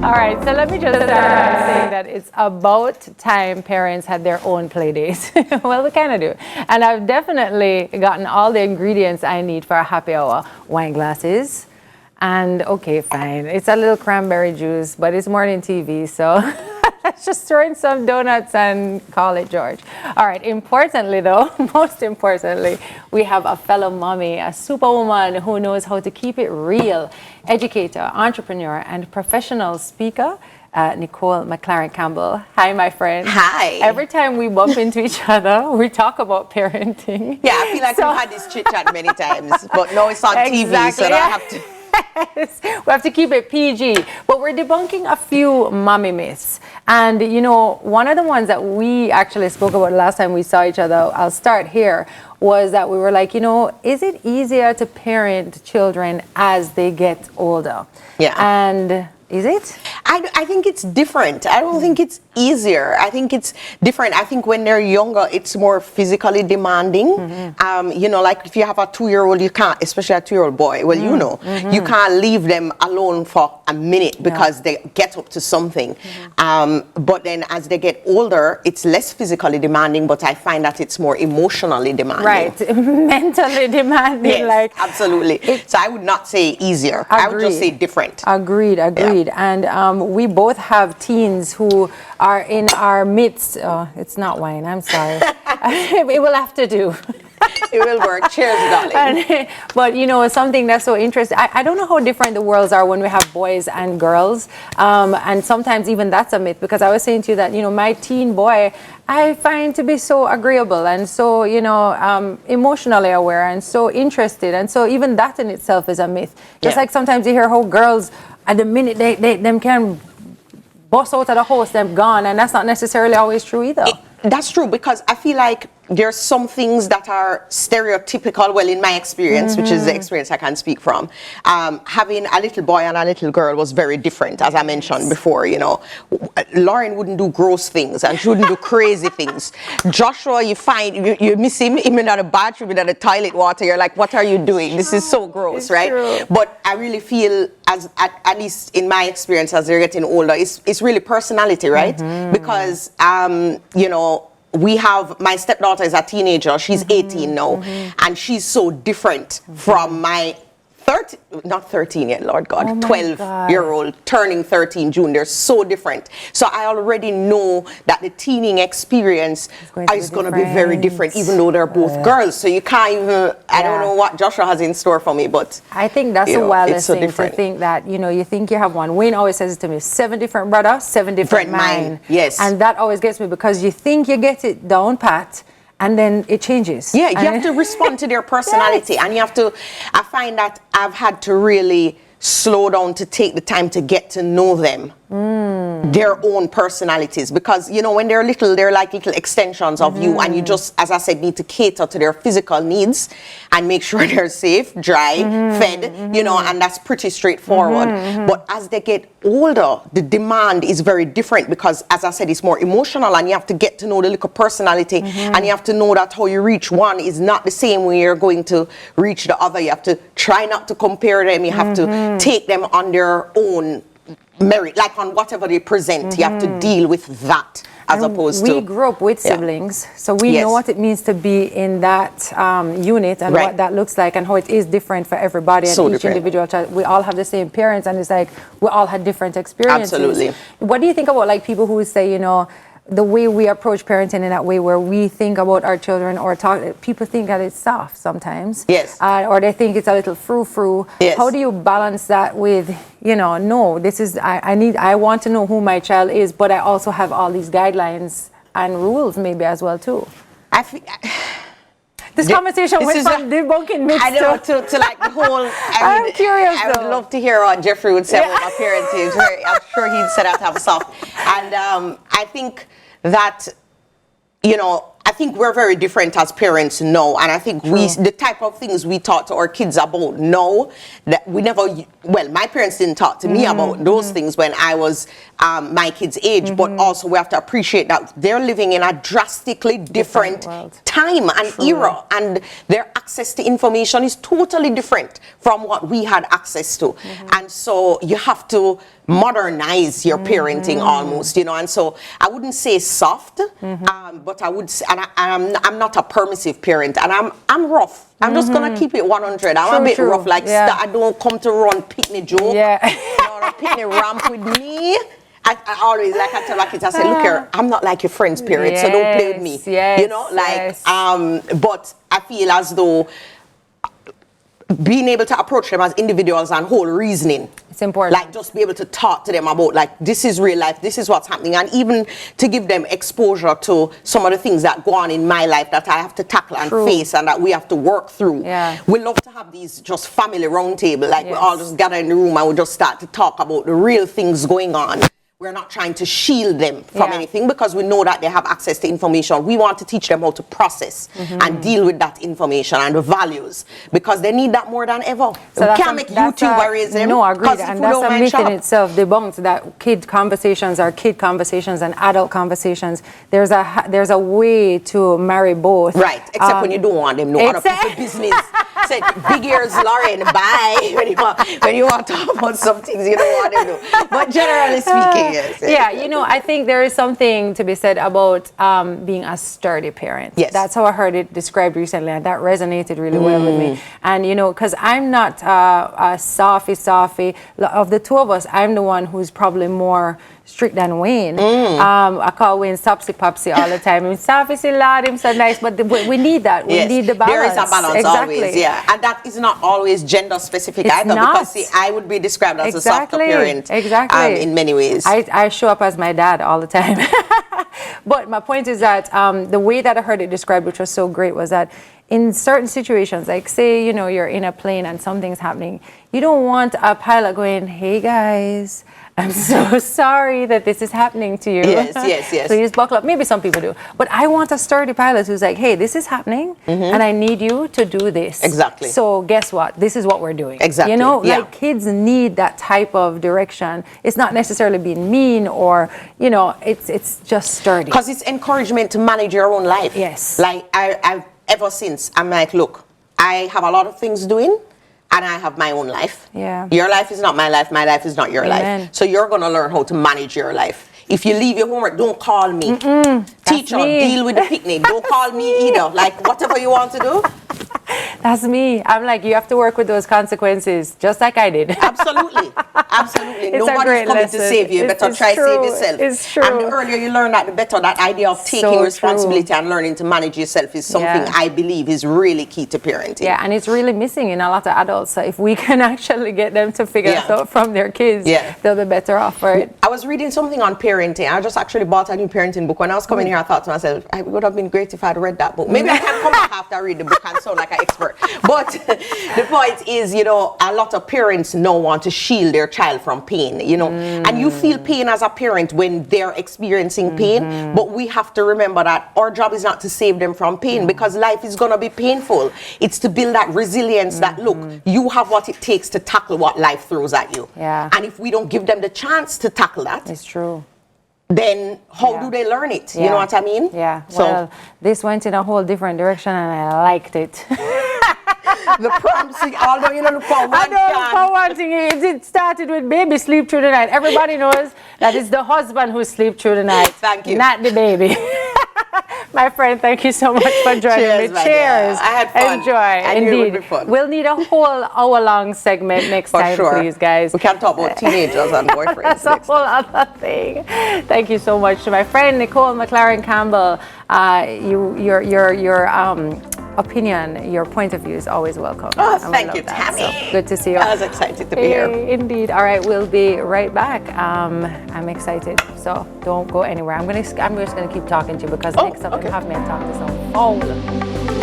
All right, so let me just start by saying that it's about time parents had their own play dates. Well, we kind of do. And I've definitely gotten all the ingredients I need for a happy hour. Wine glasses. And okay, fine. It's a little cranberry juice, but it's morning TV, so let's just throw in some donuts and call it George. All right, importantly though, most importantly, we have a fellow mommy, a superwoman who knows how to keep it real, educator, entrepreneur, and professional speaker, Nicole McLaren Campbell. Hi, my friend. Hi. Every time we bump into each other, we talk about parenting. Yeah, I feel like we've had this chit chat many times, but now it's on TV, so I have to. Yes, we have to keep it PG, but we're debunking a few mommy myths. And you know, one of the ones that we actually spoke about last time we saw each other, I'll start here, was that we were like, you know, is it easier to parent children as they get older? Yeah. And is it? I think it's different. I don't think it's easier. I think it's different. I think when they're younger, it's more physically demanding. You know, like if you have a 2-year-old, you can't, especially a 2-year-old boy, well, you know, you can't leave them alone for a minute because they get up to something. But then as they get older, it's less physically demanding, but I find that it's more emotionally demanding. Right, mentally demanding. Yes, like absolutely. So I would not say easier. Agreed. I would just say different. Agreed. Yeah. And we both have teens who are in our midst. Oh, it's not wine, I'm sorry. It will have to do. It will work. Cheers, darling. But you know, something that's so interesting, I don't know how different the worlds are when we have boys and girls. And sometimes even that's a myth, because I was saying to you that, you know, my teen boy, I find to be so agreeable and so, you know, emotionally aware and so interested. And so even that in itself is a myth. Just like sometimes you hear how girls, at the minute them can bust out of the house, them gone. And that's not necessarily always true either. That's true, because I feel like there's some things that are stereotypical, well, in my experience, which is the experience I can speak from. Having a little boy and a little girl was very different, as I mentioned before, you know. Lauren wouldn't do gross things, and she wouldn't do crazy things. Joshua, you find, you miss him, even at the bathroom, even at the toilet water, you're like, what are you doing? This is so gross, It's right? true. But I really feel, at least in my experience as they're getting older, it's really personality, right? Because, you know, we have, my stepdaughter is a teenager, she's 18 now, and she's so different from my not 13 yet, Lord God, 12-year-old turning 13 June. They're so different. So I already know that the teening experience is going to be very different, even though they're both girls. So you can't even, I don't know what Joshua has in store for me, but I think that's the wildest thing, to think that, you know, you think you have one. Wayne always says it to me, 7 different brothers, 7 different mind. Yes. And that always gets me, because you think you get it down pat, and then it changes. Yeah, you have to respond to their personality. And you have to, I find that I've had to really slow down to take the time to get to know them, their own personalities, because, you know, when they're little, they're like little extensions of you, and you just, as I said, need to cater to their physical needs and make sure they're safe, dry, fed, you know, and that's pretty straightforward. But as they get older, the demand is very different, because, as I said, it's more emotional, and you have to get to know the little personality, and you have to know that how you reach one is not the same when you're going to reach the other. You have to try not to compare them. You have to take them on their own merit, like on whatever they present. You have to deal with that, as opposed to... We grew up with siblings, so we know what it means to be in that unit, and what that looks like, and how it is different for everybody, and each individual child. We all have the same parents, and it's like we all had different experiences. Absolutely. What do you think about, like, people who say, you know, the way we approach parenting in that way, where we think about our children or talk, people think that it's soft sometimes. Yes. Or they think it's a little frou-frou. Yes. How do you balance that with, you know, no, this is, I want to know who my child is, but I also have all these guidelines and rules maybe as well too. This conversation went from debunking myths to like the whole... I'm curious, I would love to hear what Jeffrey would say about my parenting. I'm sure he'd set out to have a soft. And I think that, you know, I think we're very different as parents now, and I think the type of things we taught to our kids about now, that we never, well, my parents didn't talk to me about those things when I was my kids' age, but also we have to appreciate that they're living in a drastically different time and era, and their access to information is totally different from what we had access to. And so you have to modernize your parenting almost, you know, and so I wouldn't say soft, but I would say, and I'm not a permissive parent, and I'm rough. I'm just gonna keep it 100. I'm a bit rough, like I don't come to run picnic joke, or a picnic ramp with me. I always, like I tell my kids, I say, look here, I'm not like your friend's parent, so don't play with me. You know, like, but I feel as though being able to approach them as individuals and whole reasoning. It's important. Like, just be able to talk to them about, like, this is real life, this is what's happening, and even to give them exposure to some of the things that go on in my life that I have to tackle and face and that we have to work through. We love to have these just family roundtable, like we all just gather in the room and we just start to talk about the real things going on. We're not trying to shield them from anything, because we know that they have access to information. We want to teach them how to process and deal with that information and the values, because they need that more than ever. So we can't make YouTube raise them. No, agreed. And that's a myth in itself, debunked, that kid conversations are kid conversations and adult conversations. There's a way to marry both. Right, except when you don't want them know other people's business. Say, big ears, Lauren, bye. When you want to talk about some things you don't want them to know. But generally speaking, yeah, you know, I think there is something to be said about being a sturdy parent. That's how I heard it described recently, and that resonated really well with me. And, you know, because I'm not a softy. Of the two of us, I'm the one who's probably more strict than Wayne. I call Wayne Sopsy Popsy all the time. I mean, Sopsy lad, him so nice, but we need that. We need the balance. There is a balance always, and that is not always gender specific either, because see, I would be described as a softer parent in many ways. I show up as my dad all the time. But my point is that the way that I heard it described, which was so great, was that in certain situations, like say, you know, you're in a plane and something's happening, you don't want a pilot going, hey guys, I'm so sorry that this is happening to you. Yes. Please buckle up. Maybe some people do. But I want a sturdy pilot who's like, hey, this is happening and I need you to do this. Exactly. So guess what? This is what we're doing. Exactly. You know, like kids need that type of direction. It's not necessarily being mean or, you know, it's just sturdy. Because it's encouragement to manage your own life. Yes. Like I've ever since, I'm like, look, I have a lot of things doing, and I have my own life. Your life is not my life is not your life. So you're going to learn how to manage your life. If you leave your homework, don't call me. Teacher, deal with the picnic. Don't call me either. Like, whatever you want to do. That's me. I'm like, you have to work with those consequences, just like I did. Absolutely. Nobody's coming to save you. You better try to save yourself. It's true. And the earlier you learn that, the better. That idea of taking responsibility and learning to manage yourself is something I believe is really key to parenting. Yeah, and it's really missing in a lot of adults. So if we can actually get them to figure it out from their kids, they'll be better off for it. I was reading something on parenting. I just actually bought a new parenting book. When I was coming here, I thought to myself, it would have been great if I'd read that book. Maybe I can come back after I read the book and sound like an expert. But the point is, you know, a lot of parents now want to shield their child from pain, you know, and you feel pain as a parent when they're experiencing pain, but we have to remember that our job is not to save them from pain, because life is going to be painful. It's to build that resilience that, look, you have what it takes to tackle what life throws at you. And if we don't give them the chance to tackle that, it's true. Then how do they learn it? You know what I mean? So, well, this went in a whole different direction and I liked it. The prompting, although you don't look for one for one thing, it started with baby sleep through the night. Everybody knows that it's the husband who sleeps through the night. Thank you. Not the baby. My friend, thank you so much for joining me. Cheers. I had fun. Enjoy. Indeed. It would be fun. We'll need a whole hour-long segment next time, please, guys. We can't talk about teenagers and boyfriends. That's a whole other thing. Thank you so much to my friend Nicole McLaren Campbell. Your opinion, your point of view is always welcome. Oh, thank you, Tami. So good to see you. I was excited to be here. Indeed. All right, we'll be right back. I'm excited, so don't go anywhere. I'm just gonna keep talking to you because next up you have me and talk to some phone.